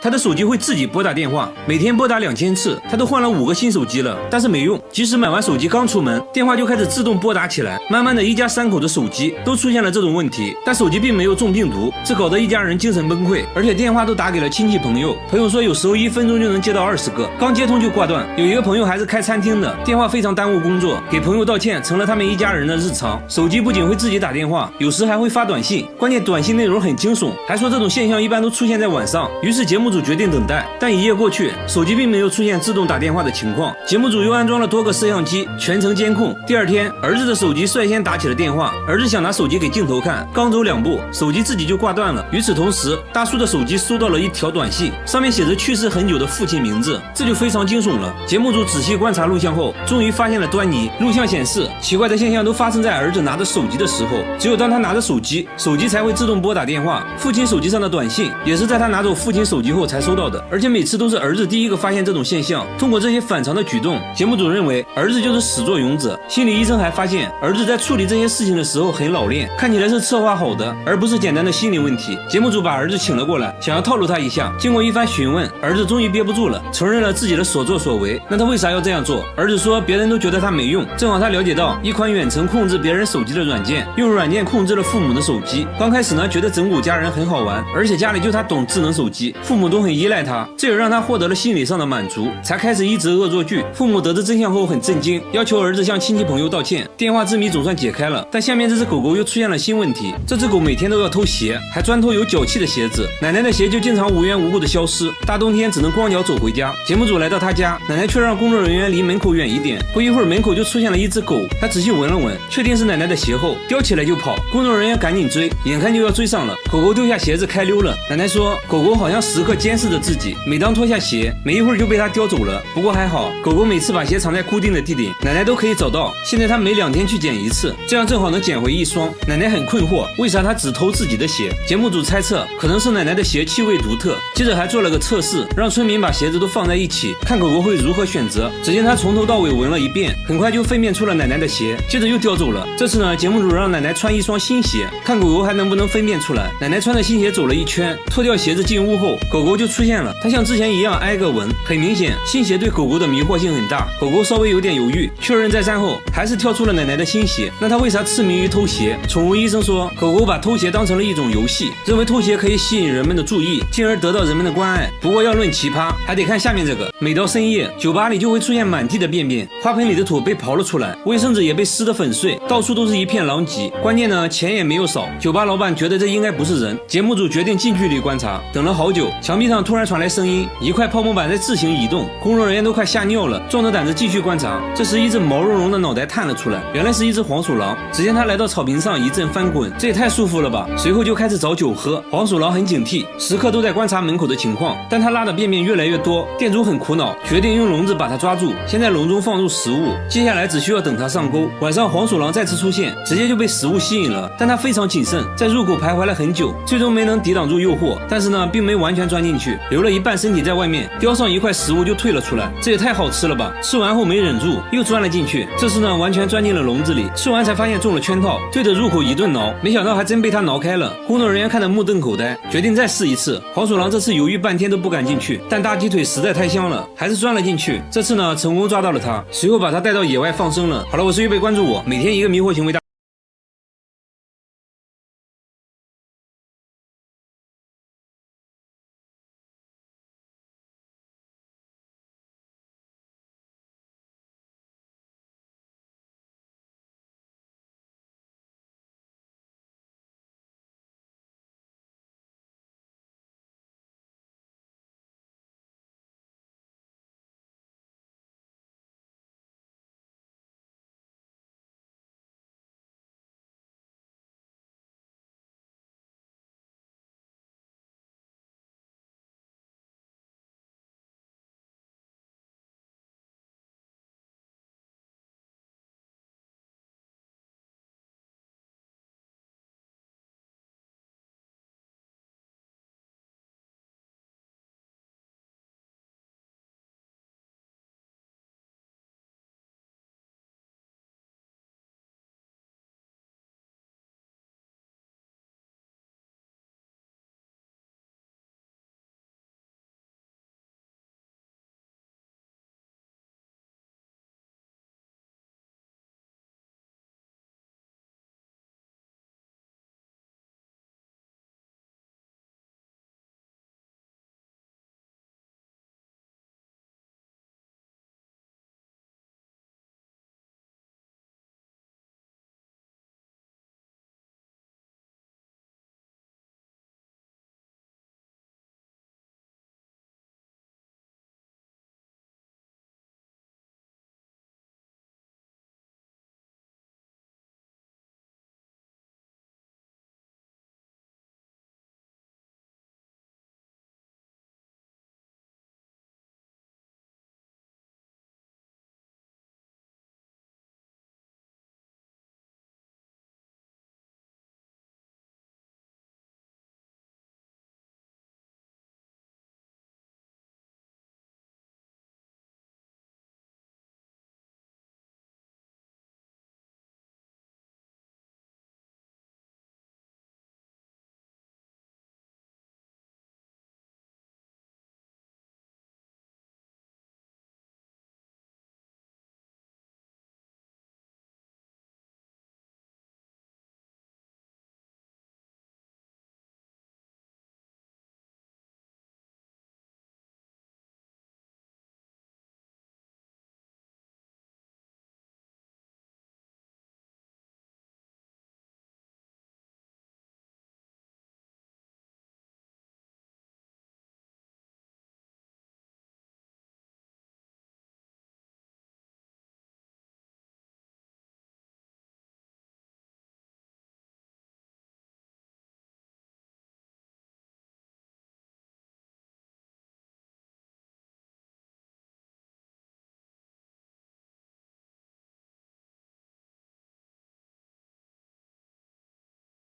他的手机会自己拨打电话，每天拨打2000次，他都换了5个新手机了，但是没用。即使买完手机刚出门，电话就开始自动拨打起来。慢慢的，一家3口的手机都出现了这种问题，但手机并没有中病毒，这搞得一家人精神崩溃，而且电话都打给了亲戚朋友。朋友说有时候1分钟就能接到20个，刚接通就挂断。有一个朋友还是开餐厅的，电话非常耽误工作，给朋友道歉成了他们一家人的日常。手机不仅会自己打电话，有时还会发短信，关键短信内容很惊悚，还说这种现象一般都出现在晚上。于是节目组决定等待，但1夜过去，手机并没有出现自动打电话的情况。节目组又安装了多个摄像机，全程监控。第2天，儿子的手机率先打起了电话，儿子想拿手机给镜头看，刚走2步，手机自己就挂断了。与此同时，大叔的手机收到了一条短信，上面写着去世很久的父亲名字，这就非常惊悚了。节目组仔细观察录像后，终于发现了端倪。录像显示，奇怪的现象都发生在儿子拿着手机的时候，只有当他拿着手机才会自动拨打电话。父亲手机上的短信也是在他拿走父亲手机后才收到的，而且每次都是儿子第一个发现这种现象。通过这些反常的举动，节目组认为儿子就是始作俑者。心理医生还发现，儿子在处理这些事情的时候很老练，看起来是策划好的，而不是简单的心理问题。节目组把儿子请了过来，想要套路他一下。经过一番询问，儿子终于憋不住了，承认了自己的所作所为。那他为啥要这样做？儿子说别人都觉得他没用，正好他了解到一款远程控制别人手机的软件，用软件控制了父母的手机。刚开始呢，觉得整蛊家人很好玩，而且家里就他懂智能手机，父母都很依赖他，这也让他获得了心理上的满足，才开始一直恶作剧。父母得知真相后很震惊，要求儿子向亲戚朋友道歉。电话之谜总算解开了，但下面这只狗狗又出现了新问题。这只狗每天都要偷鞋，还专偷有脚气的鞋子，奶奶的鞋就经常无缘无故的消失，大冬天只能光脚走回家。节目组来到他家，奶奶却让工作人员离门口远一点。不一会儿，门口就出现了一只狗，他仔细闻了闻，确定是奶奶的鞋后，叼起来就跑。工作人员赶紧追，眼看就要追上了，狗狗丢下鞋子开溜了。奶奶说，狗狗好像时刻监视着自己，每当脱下鞋，没一会儿就被它叼走了。不过还好，狗狗每次把鞋藏在固定的地点，奶奶都可以找到。现在她每2天去捡一次，这样正好能捡回1双。奶奶很困惑，为啥她只偷自己的鞋？节目组猜测，可能是奶奶的鞋气味独特。接着还做了个测试，让村民把鞋子都放在一起，看狗狗会如何选择。只见它从头到尾闻了一遍，很快就分辨出了奶奶的鞋，接着又叼走了。这次呢，节目组让奶奶穿1双新鞋，看狗狗还能不能分辨出来。奶奶穿着新鞋走了1圈，脱掉鞋子进屋后，狗狗就出现了。它像之前一样挨个闻，很明显，新鞋对狗狗的迷惑性很大。狗狗稍微有点犹豫，确认再三后，还是挑出了奶奶的新鞋。那它为啥痴迷于偷鞋？宠物医生说，狗狗把偷鞋当成了一种游戏，认为偷鞋可以吸引人们的注意，进而得到人们的关爱。不过要论奇葩，还得看下面这个。每到深夜，酒吧里就会出现满地的便便，花盆里的土被刨了出来，卫生纸也被撕得粉碎，到处都是一片狼藉。关键呢，钱也没有少。酒吧老板觉得这应该不是人，节目组决定近距离观察。等了好久，墙壁上突然传来声音，一块泡沫板在自行移动，工作人员都快吓尿了，壮着胆子继续观察。这时，一只毛茸茸的脑袋探了出来，原来是一只黄鼠狼。只见它来到草坪上一阵翻滚，这也太舒服了吧！随后就开始找酒喝。黄鼠狼很警惕，时刻都在观察门口的情况，但它拉的便便越来越多，店主很苦恼，决定用笼子把它抓住，先在笼中放入食物，接下来只需要等它上钩。晚上黄鼠狼再次出现，直接就被食物吸引了，但它非常谨慎，在入口徘徊了很久，最终没能抵挡住诱惑，但是呢，并没完全钻进去，留了一半身体在外面，叼上一块食物就退了出来。这也太好吃了吧！吃完后没忍住，又钻了进去，这次呢，完全钻进了笼子里，吃完才发现中了圈套，对着入口一顿挠，没想到还真被它挠开了。工作人员看得目瞪口呆，决定再试一次。黄鼠狼这次犹豫半天都不敢进去，但大鸡腿实在太香了，还是钻了进去。这次呢，成功抓到了它，随后把它带到野外放生了。好了，我是预备关注我，每天一个迷惑行为大。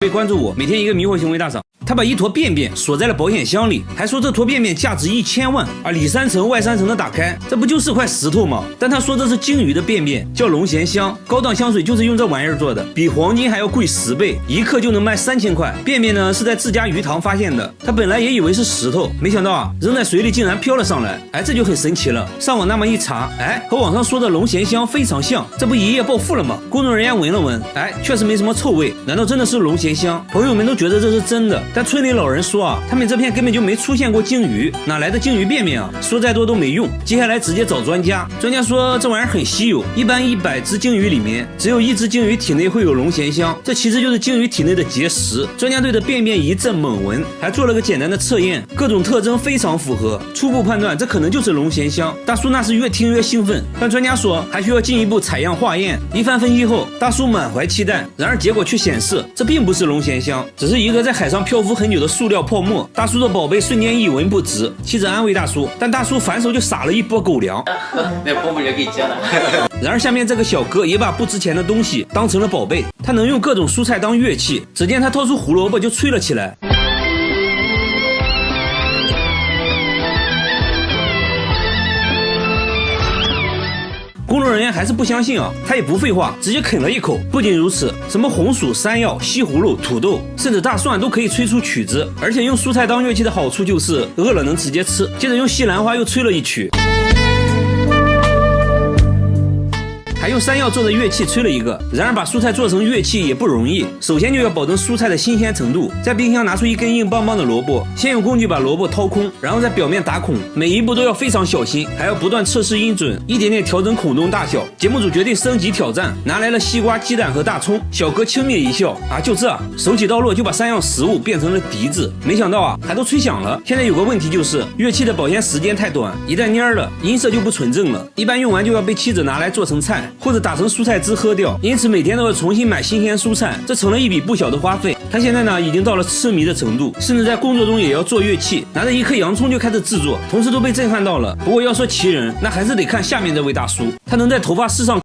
位关注我，每天一个迷惑行为大赏。他把一坨便便锁在了保险箱里，还说这坨便便价值1000万，而里3层外3层的打开，这不就是块石头吗？但他说这是鲸鱼的便便，叫龙涎香，高档香水就是用这玩意儿做的，比黄金还要贵10倍，一克就能卖3000块。便便呢是在自家鱼塘发现的，他本来也以为是石头，没想到啊扔在水里竟然飘了上来，这就很神奇了。上网那么一查，和网上说的龙涎香非常像，这不一夜暴富了吗？工作人员闻了闻，确实没什么臭味，难道真的是龙涎香？朋友们都觉得这是真的。但村里老人说他们这片根本就没出现过鲸鱼，哪来的鲸鱼便便啊？说再多都没用。接下来直接找专家，专家说这玩意儿很稀有，一般100只鲸鱼里面只有1只鲸鱼体内会有龙涎香，这其实就是鲸鱼体内的结石。专家对着便便一阵猛闻，还做了个简单的测验，各种特征非常符合，初步判断这可能就是龙涎香。大叔那是越听越兴奋，但专家说还需要进一步采样化验。一番分析后，大叔满怀期待，然而结果却显示这并不是龙涎香，只是一个在海上漂浮很久的塑料泡沫。大叔的宝贝瞬间一文不值，妻子安慰大叔，但大叔反手就撒了一波狗粮，那泡沫就给接了。然而下面这个小哥也把不值钱的东西当成了宝贝，他能用各种蔬菜当乐器，只见他掏出胡萝卜就吹了起来。工作人员还是不相信他也不废话，直接啃了一口。不仅如此，什么红薯、山药、西葫芦、土豆，甚至大蒜都可以吹出曲子。而且用蔬菜当乐器的好处就是饿了能直接吃。接着用西兰花又吹了一曲，还用山药做的乐器吹了一个。然而把蔬菜做成乐器也不容易，首先就要保证蔬菜的新鲜程度。在冰箱拿出一根硬邦邦的萝卜，先用工具把萝卜掏空，然后在表面打孔，每一步都要非常小心，还要不断测试音准，一点点调整孔洞大小。节目组决定升级挑战，拿来了西瓜、鸡蛋和大葱。小哥轻蔑一笑，就这，手起刀落就把3样食物变成了笛子。没想到还都吹响了。现在有个问题就是，乐器的保鲜时间太短，一旦蔫了，音色就不纯正了，一般用完就要被妻子拿来做成菜，或者打成蔬菜汁喝掉，因此每天都要重新买新鲜蔬菜，这成了一笔不小的花费。他现在呢已经到了痴迷的程度，甚至在工作中也要做乐器，拿着一颗洋葱就开始制作，同事都被震撼到了。不过要说奇人，那还是得看下面这位大叔，他能在头发丝上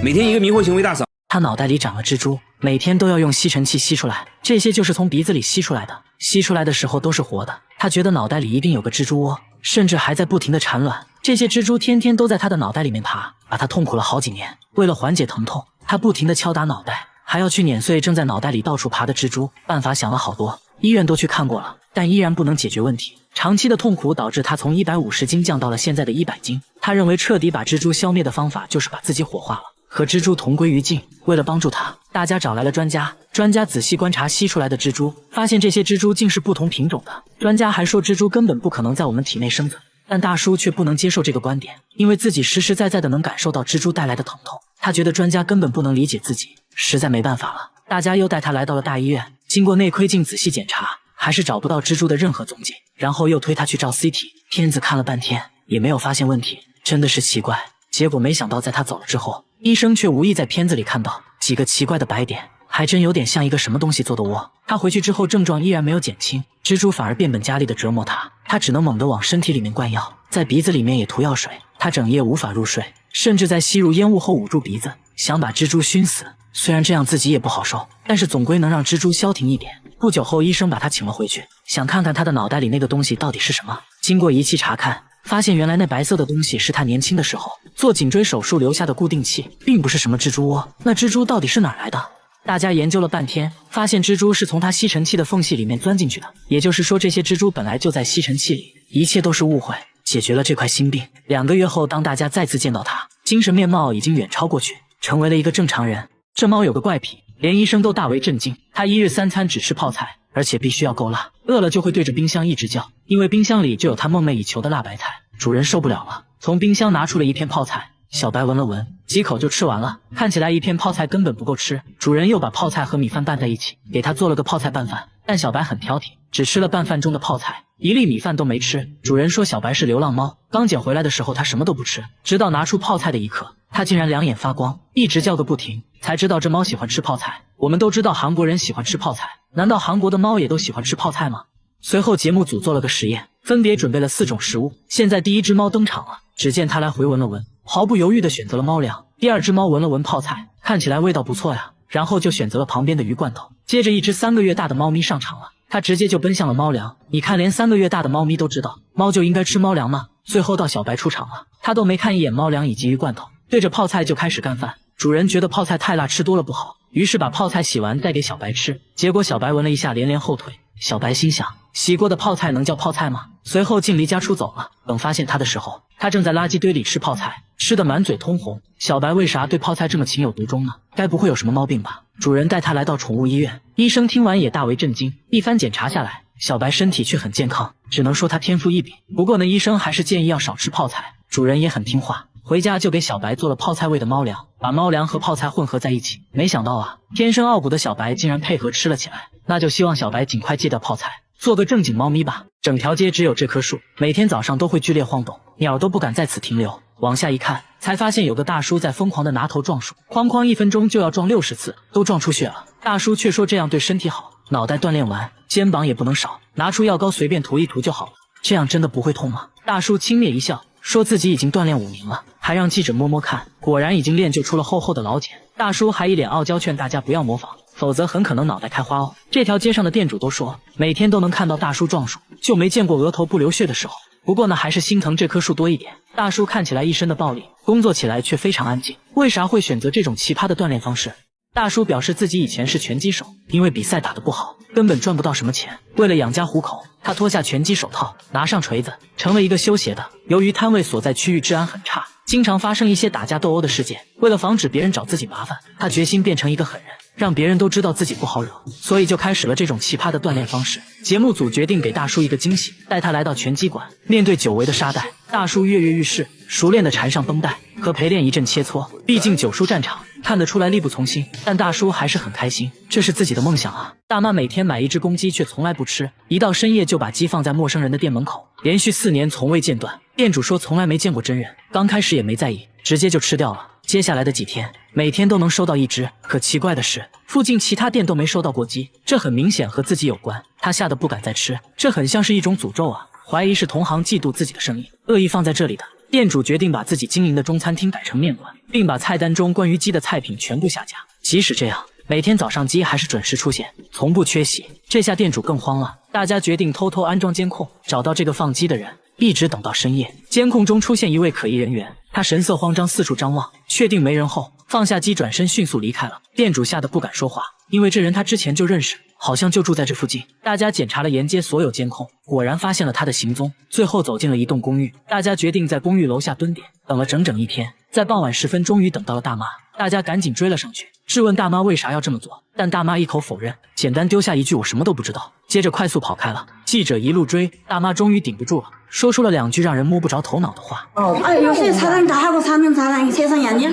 每天一个迷惑行为大赏。他脑袋里长了蜘蛛，每天都要用吸尘器吸出来，这些就是从鼻子里吸出来的，吸出来的时候都是活的。他觉得脑袋里一定有个蜘蛛窝，甚至还在不停地产卵。这些蜘蛛天天都在他的脑袋里面爬，把他痛苦了好几年。为了缓解疼痛，他不停地敲打脑袋，还要去碾碎正在脑袋里到处爬的蜘蛛。办法想了好多，医院都去看过了，但依然不能解决问题。长期的痛苦导致他从150斤降到了现在的100斤。他认为彻底把蜘蛛消灭的方法就是把自己火化了，和蜘蛛同归于尽。为了帮助他，大家找来了专家。专家仔细观察吸出来的蜘蛛，发现这些蜘蛛竟是不同品种的。专家还说蜘蛛根本不可能在我们体内生存，但大叔却不能接受这个观点，因为自己实实在在的能感受到蜘蛛带来的疼痛。他觉得专家根本不能理解自己，实在没办法了。大家又带他来到了大医院，经过内窥镜仔细检查，还是找不到蜘蛛的任何踪迹。然后又推他去照 CT， 片子看了半天也没有发现问题，真的是奇怪。结果没想到在他走了之后，医生却无意在片子里看到几个奇怪的白点，还真有点像一个什么东西做的窝。他回去之后症状依然没有减轻，蜘蛛反而变本加厉地折磨他，他只能猛地往身体里面灌药，在鼻子里面也涂药水。他整夜无法入睡，甚至在吸入烟雾后捂住鼻子，想把蜘蛛熏死。虽然这样自己也不好受，但是总归能让蜘蛛消停一点。不久后，医生把他请了回去，想看看他的脑袋里那个东西到底是什么。经过仪器查看，发现原来那白色的东西是他年轻的时候做颈椎手术留下的固定器，并不是什么蜘蛛窝。那蜘蛛到底是哪来的？大家研究了半天，发现蜘蛛是从他吸尘器的缝隙里面钻进去的，也就是说这些蜘蛛本来就在吸尘器里，一切都是误会。解决了这块心病，2个月后，当大家再次见到他，精神面貌已经远超过去，成为了一个正常人。这猫有个怪癖，连医生都大为震惊，它1日3餐只吃泡菜，而且必须要够辣，饿了就会对着冰箱一直叫，因为冰箱里就有它梦寐以求的辣白菜。主人受不了了，从冰箱拿出了一片泡菜，小白闻了闻，几口就吃完了。看起来一片泡菜根本不够吃，主人又把泡菜和米饭拌在一起，给他做了个泡菜拌饭。但小白很挑剔，只吃了拌饭中的泡菜，1粒米饭都没吃。主人说小白是流浪猫，刚捡回来的时候他什么都不吃，直到拿出泡菜的一刻，他竟然2眼发光，一直叫个不停，才知道这猫喜欢吃泡菜。我们都知道韩国人喜欢吃泡菜，难道韩国的猫也都喜欢吃泡菜吗？随后节目组做了个实验，分别准备了4种食物。现在第1只猫登场了，只见它来回闻了闻，毫不犹豫地选择了猫粮。第2只猫闻了闻泡菜，看起来味道不错呀，然后就选择了旁边的鱼罐头。接着一只3个月大的猫咪上场了，它直接就奔向了猫粮。你看，连3个月大的猫咪都知道猫就应该吃猫粮吗？最后到小白出场了，他都没看一眼猫粮以及鱼罐头，对着泡菜就开始干饭。主人觉得泡菜太辣，吃多了不好，于是把泡菜洗完再给小白吃，结果小白闻了一下连连后退。小白心想，洗过的泡菜能叫泡菜吗？随后竟离家出走了。等发现他的时候，他正在垃圾堆里吃泡菜，吃得满嘴通红。小白为啥对泡菜这么情有独钟呢？该不会有什么毛病吧？主人带他来到宠物医院，医生听完也大为震惊。一番检查下来，小白身体却很健康，只能说他天赋异禀。不过呢，医生还是建议要少吃泡菜。主人也很听话，回家就给小白做了泡菜味的猫粮，把猫粮和泡菜混合在一起。没想到啊，天生傲骨的小白竟然配合吃了起来。那就希望小白尽快戒掉泡菜，做个正经猫咪吧。整条街只有这棵树，每天早上都会剧烈晃动，鸟都不敢在此停留。往下一看，才发现有个大叔在疯狂的拿头撞树，哐哐1分钟就要撞60次，都撞出血了。大叔却说这样对身体好，脑袋锻炼完，肩膀也不能少，拿出药膏随便涂一涂就好了。这样真的不会痛吗？大叔轻蔑一笑，说自己已经锻炼5年了，还让记者摸摸看，果然已经练就出了厚厚的老茧。大叔还一脸傲娇，劝大家不要模仿，否则很可能脑袋开花哦。这条街上的店主都说，每天都能看到大叔撞树，就没见过额头不流血的时候。不过呢，还是心疼这棵树多一点。大叔看起来一身的暴力，工作起来却非常安静，为啥会选择这种奇葩的锻炼方式？大叔表示自己以前是拳击手，因为比赛打得不好，根本赚不到什么钱。为了养家糊口，他脱下拳击手套，拿上锤子，成了一个修鞋的。由于摊位所在区域治安很差，经常发生一些打架斗殴的事件。为了防止别人找自己麻烦，他决心变成一个狠人，让别人都知道自己不好惹，所以就开始了这种奇葩的锻炼方式。节目组决定给大叔一个惊喜，带他来到拳击馆，面对久违的沙袋，大叔跃跃欲试，熟练地缠上绷带，和陪练一阵切磋。毕竟久输战场，看得出来力不从心，但大叔还是很开心，这是自己的梦想啊。大妈每天买1只公鸡，却从来不吃，一到深夜就把鸡放在陌生人的店门口，连续4年从未间断。店主说从来没见过真人，刚开始也没在意，直接就吃掉了。接下来的几天，每天都能收到1只，可奇怪的是，附近其他店都没收到过鸡，这很明显和自己有关。他吓得不敢再吃，这很像是一种诅咒啊，怀疑是同行嫉妒自己的生意，恶意放在这里的。店主决定把自己经营的中餐厅改成面馆，并把菜单中关于鸡的菜品全部下架。即使这样，每天早上鸡还是准时出现，从不缺席。这下店主更慌了，大家决定偷偷安装监控，找到这个放鸡的人。一直等到深夜，监控中出现一位可疑人员，他神色慌张，四处张望，确定没人后，放下鸡转身迅速离开了。店主吓得不敢说话，因为这人他之前就认识，好像就住在这附近。大家检查了沿街所有监控，果然发现了他的行踪，最后走进了一栋公寓。大家决定在公寓楼下蹲点，等了整整1天，在傍晚时分终于等到了大妈。大家赶紧追了上去，质问大妈为啥要这么做，但大妈一口否认，简单丢下一句我什么都不知道，接着快速跑开了。记者一路追，大妈终于顶不住了，说出了2句让人摸不着头脑的话。요새 사람 다 하고 사는 사람이 세상이 아니야?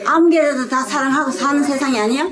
아무개라도 다 사랑하고 사는 세상이 아니야?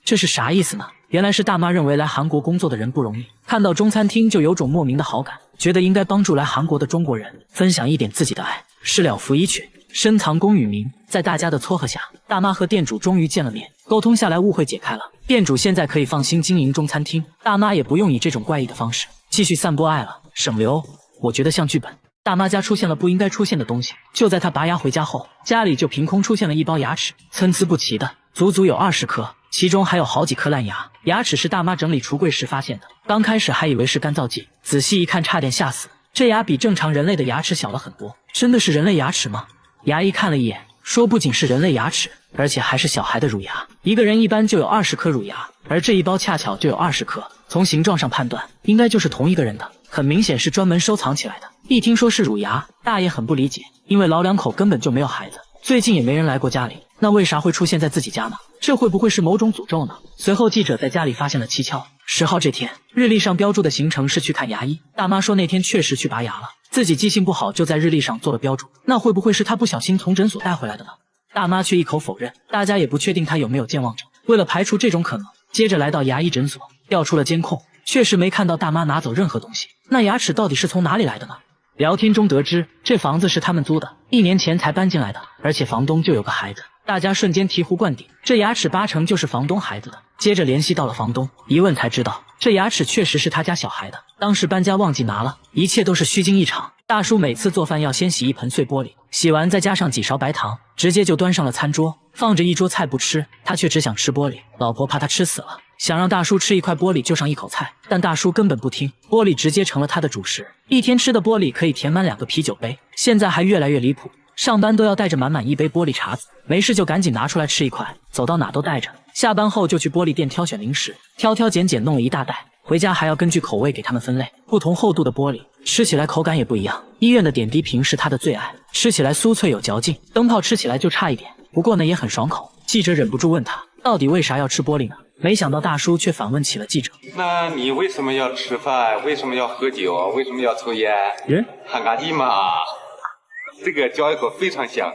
这是啥意思呢？原来是大妈认为来韩国工作的人不容易，看到中餐厅就有种莫名的好感，觉得应该帮助来韩国的中国人，分享一点自己的爱。事了拂衣去，深藏功与名，在大家的撮合下，大妈和店主终于见了面，沟通下来误会解开了，店主现在可以放心经营中餐厅，大妈也不用以这种怪异的方式继续散播爱了，省流。我觉得像剧本。大妈家出现了不应该出现的东西，就在她拔牙回家后，家里就凭空出现了一包牙齿，参差不齐的，足足有20颗，其中还有好几颗烂牙。牙齿是大妈整理橱柜时发现的，刚开始还以为是干燥剂，仔细一看差点吓死。这牙比正常人类的牙齿小了很多，真的是人类牙齿吗？牙医看了一眼，说不仅是人类牙齿，而且还是小孩的乳牙。一个人一般就有20颗乳牙，而这一包恰巧就有20颗，从形状上判断，应该就是同一个人的，很明显是专门收藏起来的。一听说是乳牙，大爷很不理解，因为老两口根本就没有孩子，最近也没人来过家里，那为啥会出现在自己家呢？这会不会是某种诅咒呢？随后记者在家里发现了蹊跷。10号这天，日历上标注的行程是去看牙医，大妈说那天确实去拔牙了，自己记性不好就在日历上做了标注，那会不会是她不小心从诊所带回来的呢？大妈却一口否认，大家也不确定她有没有健忘症。为了排除这种可能，接着来到牙医诊所，调出了监控，确实没看到大妈拿走任何东西。那牙齿到底是从哪里来的呢？聊天中得知，这房子是他们租的，1年前才搬进来的，而且房东就有个孩子。大家瞬间醍醐灌顶，这牙齿8成就是房东孩子的。接着联系到了房东，一问才知道，这牙齿确实是他家小孩的，当时搬家忘记拿了，一切都是虚惊一场。大叔每次做饭要先洗一盆碎玻璃，洗完再加上几勺白糖，直接就端上了餐桌，放着一桌菜不吃，他却只想吃玻璃。老婆怕他吃死了，想让大叔吃一块玻璃就上一口菜，但大叔根本不听，玻璃直接成了他的主食，一天吃的玻璃可以填满2个啤酒杯。现在还越来越离谱，上班都要带着满满一杯玻璃碴子，没事就赶紧拿出来吃一块，走到哪都带着。下班后就去玻璃店挑选零食，挑挑拣拣弄了一大袋，回家还要根据口味给他们分类，不同厚度的玻璃吃起来口感也不一样。医院的点滴瓶是他的最爱，吃起来酥脆有嚼劲，灯泡吃起来就差一点，不过呢也很爽口。记者忍不住问他，到底为啥要吃玻璃呢？没想到大叔却反问起了记者，那你为什么要吃饭？为什么要喝酒？为什么要抽烟？喊嘎叽嘛，这个嚼一口非常香。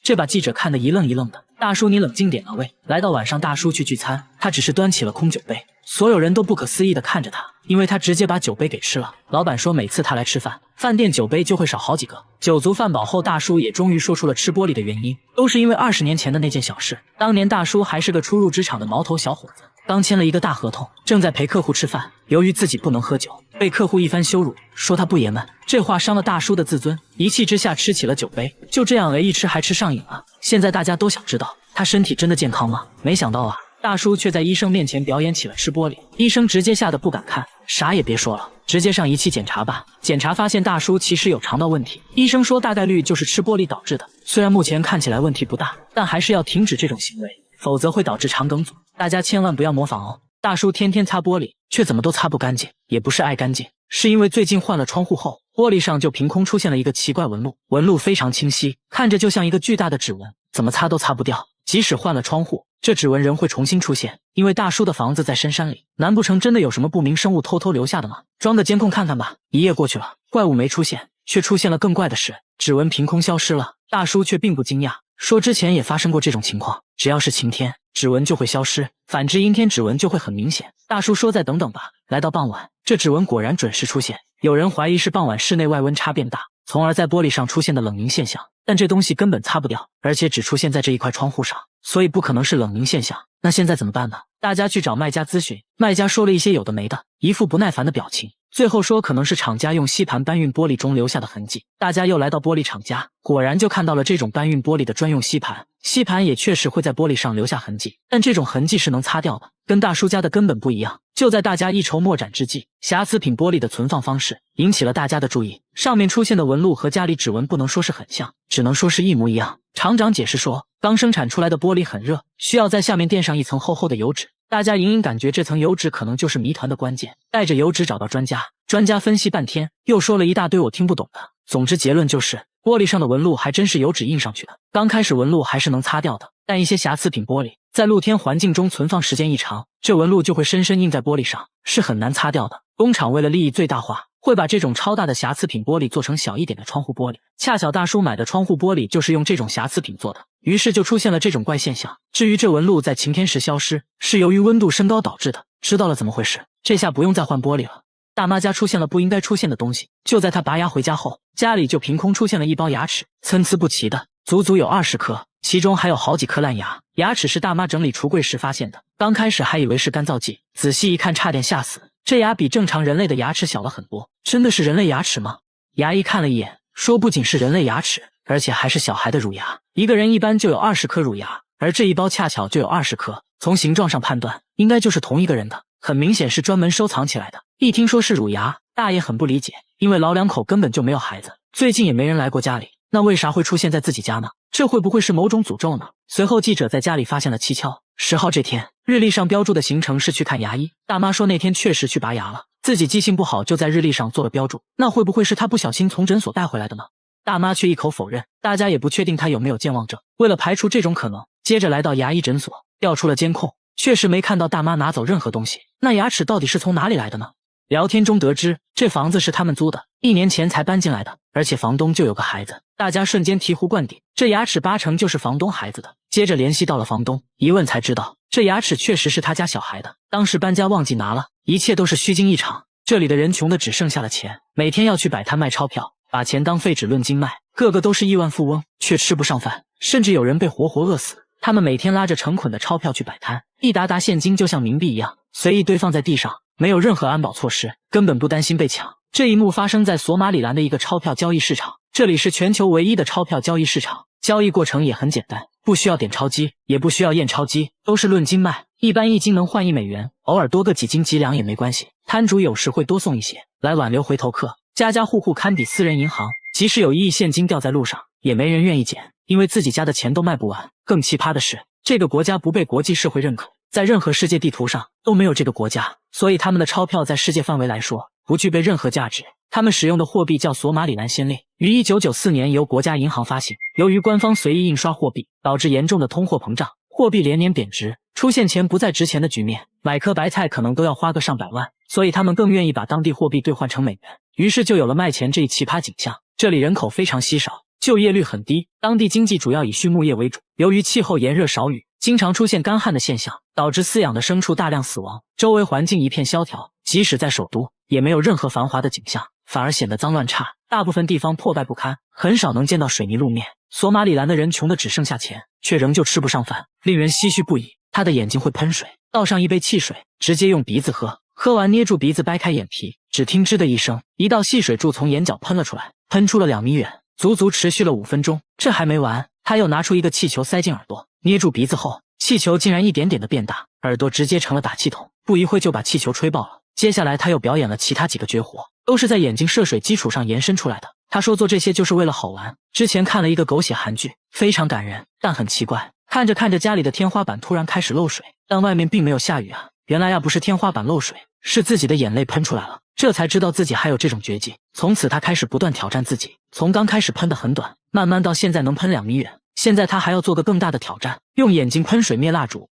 这把记者看得一愣一愣的。大叔你冷静点啊喂！来到晚上，大叔去聚餐，他只是端起了空酒杯，所有人都不可思议地看着他，因为他直接把酒杯给吃了。老板说每次他来吃饭，饭店酒杯就会少好几个。酒足饭饱后，大叔也终于说出了吃玻璃的原因，都是因为20年前的那件小事。当年大叔还是个初入职场的毛头小伙子，刚签了一个大合同，正在陪客户吃饭，由于自己不能喝酒，被客户一番羞辱，说他不爷们。这话伤了大叔的自尊，一气之下吃起了酒杯，就这样一吃还吃上瘾了。现在大家都想知道他身体真的健康吗？没想到啊，大叔却在医生面前表演起了吃玻璃，医生直接吓得不敢看，啥也别说了，直接上仪器检查吧。检查发现大叔其实有肠道问题，医生说大概率就是吃玻璃导致的，虽然目前看起来问题不大，但还是要停止这种行为，否则会导致肠梗阻，大家千万不要模仿哦。大叔天天擦玻璃，却怎么都擦不干净，也不是爱干净，是因为最近换了窗户后，玻璃上就凭空出现了一个奇怪纹路，纹路非常清晰，看着就像一个巨大的指纹，怎么擦都擦不掉。即使换了窗户，这指纹仍会重新出现，因为大叔的房子在深山里，难不成真的有什么不明生物偷偷留下的吗？装个监控看看吧。一夜过去了，怪物没出现，却出现了更怪的事，指纹凭空消失了。大叔却并不惊讶，说之前也发生过这种情况，只要是晴天，指纹就会消失，反之阴天指纹就会很明显。大叔说再等等吧。来到傍晚，这指纹果然准时出现，有人怀疑是傍晚室内外温差变大，从而在玻璃上出现的冷凝现象，但这东西根本擦不掉，而且只出现在这一块窗户上，所以不可能是冷凝现象。那现在怎么办呢？大家去找卖家咨询，卖家说了一些有的没的，一副不耐烦的表情，最后说可能是厂家用吸盘搬运玻璃中留下的痕迹。大家又来到玻璃厂家，果然就看到了这种搬运玻璃的专用吸盘，吸盘也确实会在玻璃上留下痕迹，但这种痕迹是能擦掉的，跟大叔家的根本不一样。就在大家一筹莫展之际，瑕疵品玻璃的存放方式引起了大家的注意，上面出现的纹路和家里指纹不能说是很像，只能说是一模一样。厂长解释说，刚生产出来的玻璃很热，需要在下面垫上一层厚厚的油纸，大家隐隐感觉这层油纸可能就是谜团的关键。带着油纸找到专家，专家分析半天，又说了一大堆我听不懂的，总之结论就是玻璃上的纹路还真是油纸印上去的。刚开始纹路还是能擦掉的，但一些瑕疵品玻璃在露天环境中存放时间一长，这纹路就会深深印在玻璃上，是很难擦掉的。工厂为了利益最大化，会把这种超大的瑕疵品玻璃做成小一点的窗户玻璃，恰巧大叔买的窗户玻璃就是用这种瑕疵品做的，于是就出现了这种怪现象。至于这纹路在晴天时消失，是由于温度升高导致的。知道了怎么回事，这下不用再换玻璃了。大妈家出现了不应该出现的东西，就在她拔牙回家后，家里就凭空出现了一包牙齿，参差不齐的，足足有20颗，其中还有好几颗烂牙。牙齿是大妈整理橱柜时发现的，刚开始还以为是干燥剂，仔细一看差点吓死，这牙比正常人类的牙齿小了很多，真的是人类牙齿吗？牙医看了一眼，说不仅是人类牙齿，而且还是小孩的乳牙。一个人一般就有20颗乳牙，而这一包恰巧就有20颗，从形状上判断，应该就是同一个人的，很明显是专门收藏起来的。一听说是乳牙，大爷很不理解，因为老两口根本就没有孩子，最近也没人来过家里，那为啥会出现在自己家呢？这会不会是某种诅咒呢？随后记者在家里发现了蹊跷。10号这天，日历上标注的行程是去看牙医，大妈说那天确实去拔牙了，自己记性不好就在日历上做了标注，那会不会是她不小心从诊所带回来的呢？大妈却一口否认，大家也不确定她有没有健忘症。为了排除这种可能，接着来到牙医诊所，调出了监控，确实没看到大妈拿走任何东西。那牙齿到底是从哪里来的呢？聊天中得知，这房子是他们租的，1年前才搬进来的，而且房东就有个孩子，大家瞬间醍醐灌顶，这牙齿8成就是房东孩子的。接着联系到了房东，一问才知道，这牙齿确实是他家小孩的，当时搬家忘记拿了，一切都是虚惊一场。这里的人穷的只剩下了钱，每天要去摆摊卖钞票，把钱当废纸论斤卖，个个都是亿万富翁，却吃不上饭，甚至有人被活活饿死。他们每天拉着成捆的钞票去摆摊，一沓沓现金就像冥币一样，随意堆放在地上，没有任何安保措施，根本不担心被抢。这一幕发生在索马里兰的一个钞票交易市场，这里是全球唯一的钞票交易市场，交易过程也很简单，不需要点钞机，也不需要验钞机，都是论斤卖，一般1斤能换$1，偶尔多个几斤几两也没关系，摊主有时会多送一些，来挽留回头客。家家户户堪比私人银行，即使有1亿现金掉在路上，也没人愿意捡，因为自己家的钱都卖不完。更奇葩的是，这个国家不被国际社会认可，在任何世界地图上都没有这个国家，所以他们的钞票在世界范围来说不具备任何价值。他们使用的货币叫索马里兰先令，于1994年由国家银行发行。由于官方随意印刷货币，导致严重的通货膨胀，货币连年贬值，出现钱不再值钱的局面，买颗白菜可能都要花个上百万，所以他们更愿意把当地货币兑换成美元，于是就有了卖钱这一奇葩景象。这里人口非常稀少，就业率很低，当地经济主要以畜牧业为主，由于气候炎热少雨，经常出现干旱的现象，导致饲养的牲畜大量死亡，周围环境一片萧条，即使在首都也没有任何繁华的景象，反而显得脏乱差，大部分地方破败不堪，很少能见到水泥路面。索马里兰的人穷得只剩下钱，却仍旧吃不上饭，令人唏嘘不已。他的眼睛会喷水，倒上一杯汽水，直接用鼻子喝，喝完捏住鼻子掰开眼皮，只听吱的一声，一道细水柱从眼角喷了出来，喷出了2米远，足足持续了5分钟。这还没完，他又拿出一个气球塞进耳朵，捏住鼻子后，气球竟然一点点的变大，耳朵直接成了打气筒，不一会就把气球吹爆了。接下来他又表演了其他几个绝活，都是在眼睛射水基础上延伸出来的。他说做这些就是为了好玩。之前看了一个狗血韩剧，非常感人，但很奇怪，看着看着家里的天花板突然开始漏水，但外面并没有下雨啊。原来不是天花板漏水，是自己的眼泪喷出来了。这才知道自己还有这种绝技。从此他开始不断挑战自己，从刚开始喷得很短，慢慢到现在能喷2米远。现在他还要做个更大的挑战，用眼睛喷水灭蜡烛。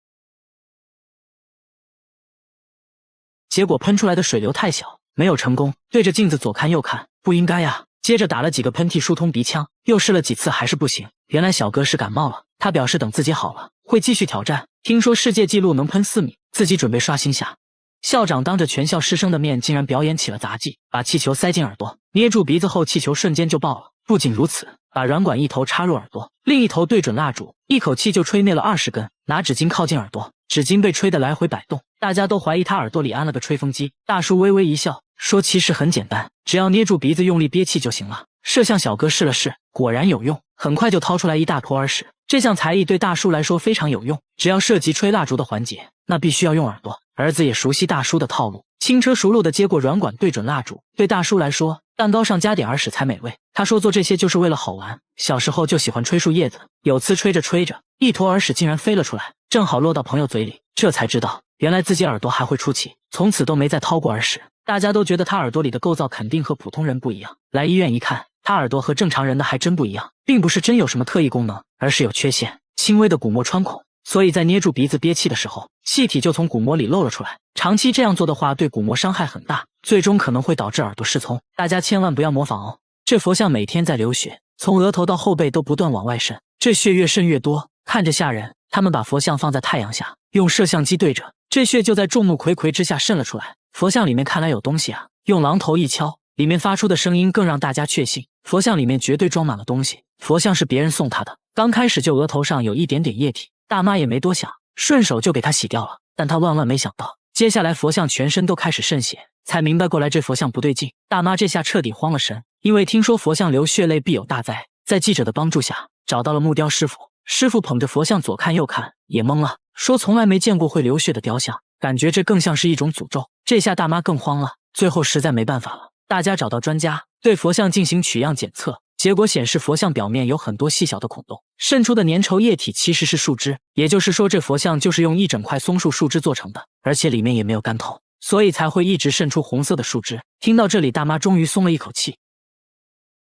结果喷出来的水流太小，没有成功，对着镜子左看右看，不应该呀。接着打了几个喷嚏疏通鼻腔，又试了几次还是不行。原来小哥是感冒了，他表示等自己好了会继续挑战。听说世界纪录能喷4米，自己准备刷新下。校长当着全校师生的面竟然表演起了杂技，把气球塞进耳朵，捏住鼻子后气球瞬间就爆了。不仅如此，把软管一头插入耳朵，另一头对准蜡烛，一口气就吹灭了20根。拿纸巾靠近耳朵，纸巾被吹得来回摆动，大家都怀疑他耳朵里安了个吹风机。大叔微微一笑，说其实很简单，只要捏住鼻子用力憋气就行了。摄像小哥试了试，果然有用，很快就掏出来一大坨耳屎。这项才艺对大叔来说非常有用，只要涉及吹蜡烛的环节，那必须要用耳朵。儿子也熟悉大叔的套路，轻车熟路的接过软管对准蜡烛。对大叔来说，蛋糕上加点耳屎才美味。他说做这些就是为了好玩，小时候就喜欢吹树叶子，有次吹着吹着，一坨耳屎竟然飞了出来，正好落到朋友嘴里，这才知道原来自己耳朵还会出气，从此都没再掏过耳屎。大家都觉得他耳朵里的构造肯定和普通人不一样，来医院一看，他耳朵和正常人的还真不一样，并不是真有什么特异功能，而是有缺陷，轻微的鼓膜穿孔，所以在捏住鼻子憋气的时候，气体就从鼓膜里漏了出来。长期这样做的话，对鼓膜伤害很大，最终可能会导致耳朵失聪，大家千万不要模仿哦。这佛像每天在流血，从额头到后背都不断往外渗，这血越渗越多，看着吓人。他们把佛像放在太阳下，用摄像机对着，这血就在众目睽睽之下渗了出来。佛像里面看来有东西啊，用榔头一敲，里面发出的声音更让大家确信，佛像里面绝对装满了东西。佛像是别人送他的，刚开始就额头上有一点点液体，大妈也没多想，顺手就给他洗掉了。但他万万没想到，接下来佛像全身都开始渗血，才明白过来这佛像不对劲。大妈这下彻底慌了神，因为听说佛像流血泪必有大灾，在记者的帮助下找到了木雕师傅。师傅捧着佛像左看右看，也懵了，说从来没见过会流血的雕像，感觉这更像是一种诅咒。这下大妈更慌了，最后实在没办法了，大家找到专家，对佛像进行取样检测，结果显示佛像表面有很多细小的孔洞，渗出的粘稠液体其实是树枝，也就是说这佛像就是用一整块松树树枝做成的，而且里面也没有干透，所以才会一直渗出红色的树枝。听到这里，大妈终于松了一口气。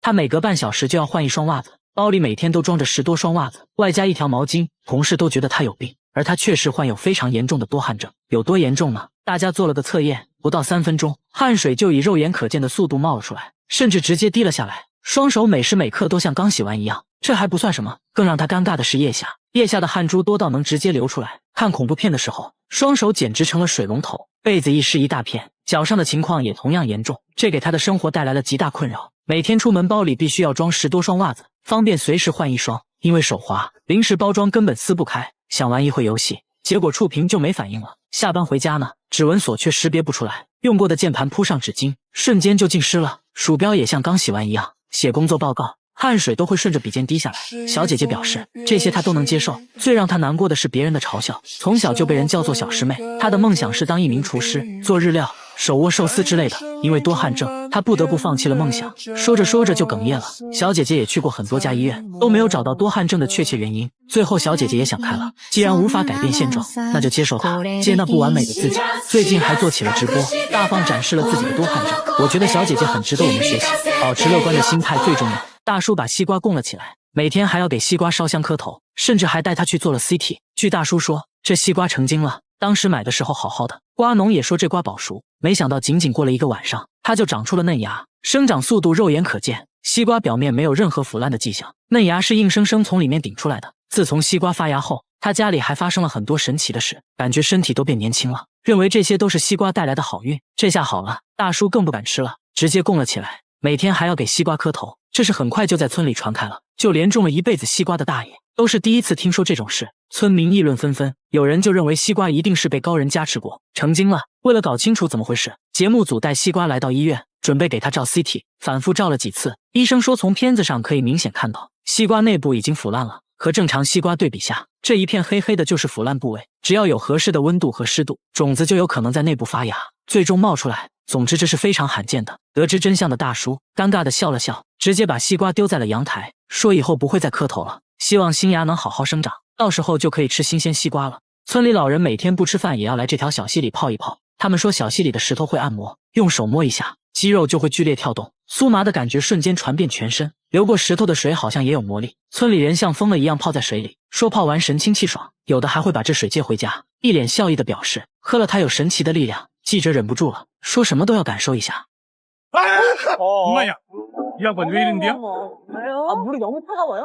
她每隔半小时就要换一双袜子，包里每天都装着10多双袜子，外加一条毛巾。同事都觉得她有病，而她确实患有非常严重的多汗症。有多严重呢？大家做了个测验，不到3分钟，汗水就以肉眼可见的速度冒了出来，甚至直接滴了下来，双手每时每刻都像刚洗完一样。这还不算什么，更让她尴尬的是腋下的汗珠多到能直接流出来。看恐怖片的时候，双手简直成了水龙头，被子一湿一大片。脚上的情况也同样严重，这给她的生活带来了极大困扰。每天出门包里必须要装10多双袜子，方便随时换一双。因为手滑，临时包装根本撕不开，想玩一会游戏，结果触屏就没反应了。下班回家呢，指纹锁却识别不出来，用过的键盘铺上纸巾，瞬间就浸湿了，鼠标也像刚洗完一样。写工作报告，汗水都会顺着笔尖滴下来。小姐姐表示，这些她都能接受，最让她难过的是别人的嘲笑。从小就被人叫做小师妹，她的梦想是当一名厨师，做日料、手握寿司之类的。因为多汗症，她不得不放弃了梦想。说着说着就哽咽了。小姐姐也去过很多家医院，都没有找到多汗症的确切原因。最后小姐姐也想开了，既然无法改变现状，那就接受它，接那不完美的自己。最近还做起了直播，大方展示了自己的多汗症。我觉得小姐姐很值得我们学习，保持乐观的心态最重要。大叔把西瓜供了起来，每天还要给西瓜烧香磕头，甚至还带他去做了 CT。据大叔说，这西瓜成精了，当时买的时候好好的，瓜农也说这瓜保熟，没想到仅仅过了1个晚上，它就长出了嫩芽，生长速度肉眼可见，西瓜表面没有任何腐烂的迹象，嫩芽是硬生生从里面顶出来的。自从西瓜发芽后，他家里还发生了很多神奇的事，感觉身体都变年轻了，认为这些都是西瓜带来的好运。这下好了，大叔更不敢吃了，直接供了起来，每天还要给西瓜磕头。这事很快就在村里传开了，就连种了一辈子西瓜的大爷都是第一次听说这种事，村民议论纷纷。有人就认为西瓜一定是被高人加持过，成精了。为了搞清楚怎么回事，节目组带西瓜来到医院，准备给他照 CT， 反复照了几次，医生说从片子上可以明显看到西瓜内部已经腐烂了，和正常西瓜对比下，这一片黑黑的就是腐烂部位，只要有合适的温度和湿度，种子就有可能在内部发芽，最终冒出来。总之这是非常罕见的。得知真相的大叔尴尬地笑了笑，直接把西瓜丢在了阳台，说以后不会再磕头了，希望新芽能好好生长，到时候就可以吃新鲜西瓜了。村里老人每天不吃饭也要来这条小溪里泡一泡，他们说小溪里的石头会按摩，用手摸一下，肌肉就会剧烈跳动，酥麻的感觉瞬间传遍全身。流过石头的水好像也有魔力，村里人像疯了一样泡在水里，说泡完神清气爽，有的还会把这水接回家，一脸笑意的表示喝了它有神奇的力量。记者忍不住了，说什么都要感受一下。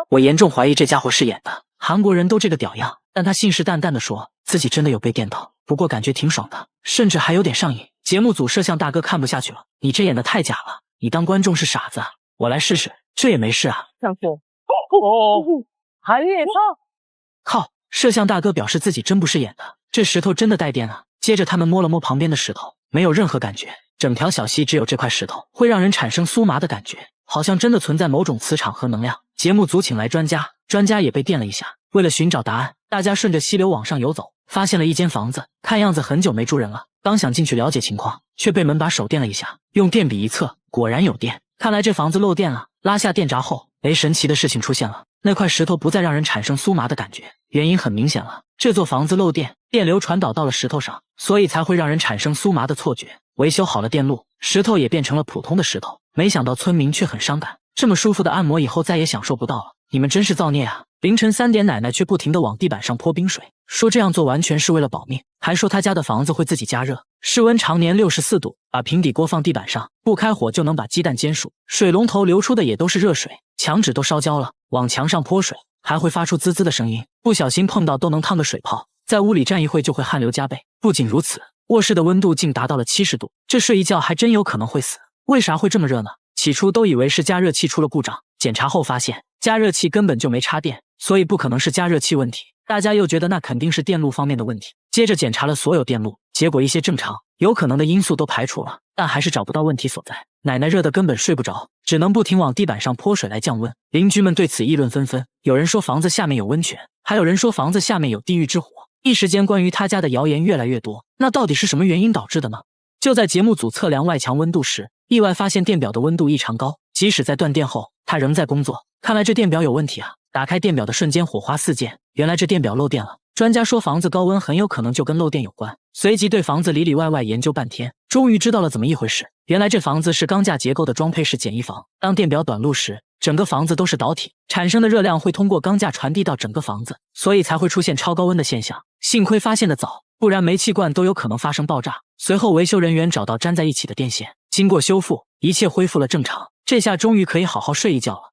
我严重怀疑这家伙是演的，韩国人都这个屌样，但他信誓旦旦地说自己真的有被电到，不过感觉挺爽的，甚至还有点上瘾。节目组摄像大哥看不下去了，你这演的太假了，你当观众是傻子啊？我来试试，这也没事啊。靠！摄像大哥表示自己真不是演的，这石头真的带电啊。接着他们摸了摸旁边的石头，没有任何感觉，整条小溪只有这块石头会让人产生酥麻的感觉，好像真的存在某种磁场和能量。节目组请来专家，专家也被电了一下。为了寻找答案，大家顺着溪流往上游走，发现了一间房子，看样子很久没住人了。刚想进去了解情况，却被门把手电了一下，用电笔一测，果然有电。看来这房子漏电了。拉下电闸后，神奇的事情出现了，那块石头不再让人产生酥麻的感觉。原因很明显了，这座房子漏电，电流传导到了石头上，所以才会让人产生酥麻的错觉。维修好了电路，石头也变成了普通的石头。没想到村民却很伤感，这么舒服的按摩以后再也享受不到了。你们真是造孽啊！凌晨3点，奶奶却不停地往地板上泼冰水，说这样做完全是为了保命，还说他家的房子会自己加热，室温常年64度，把平底锅放地板上，不开火就能把鸡蛋煎熟，水龙头流出的也都是热水，墙纸都烧焦了，往墙上泼水还会发出滋滋的声音，不小心碰到都能烫个水泡，在屋里站一会就会汗流浃背。不仅如此，卧室的温度竟达到了70度，这睡一觉还真有可能会死。为啥会这么热呢？起初都以为是加热器出了故障，检查后发现加热器根本就没插电，所以不可能是加热器问题。大家又觉得那肯定是电路方面的问题，接着检查了所有电路，结果一些正常有可能的因素都排除了，但还是找不到问题所在。奶奶热得根本睡不着，只能不停往地板上泼水来降温。邻居们对此议论纷纷，有人说房子下面有温泉，还有人说房子下面有地狱之火。一时间关于他家的谣言越来越多，那到底是什么原因导致的呢？就在节目组测量外墙温度时，意外发现电表的温度异常高，即使在断电后，他仍在工作。看来这电表有问题啊！打开电表的瞬间，火花四溅，原来这电表漏电了。专家说房子高温很有可能就跟漏电有关，随即对房子里里外外研究半天，终于知道了怎么一回事。原来这房子是钢架结构的装配式简易房，当电表短路时，整个房子都是导体，产生的热量会通过钢架传递到整个房子，所以才会出现超高温的现象。幸亏发现的早，不然煤气罐都有可能发生爆炸。随后维修人员找到粘在一起的电线，经过修复，一切恢复了正常。这下终于可以好好睡一觉了。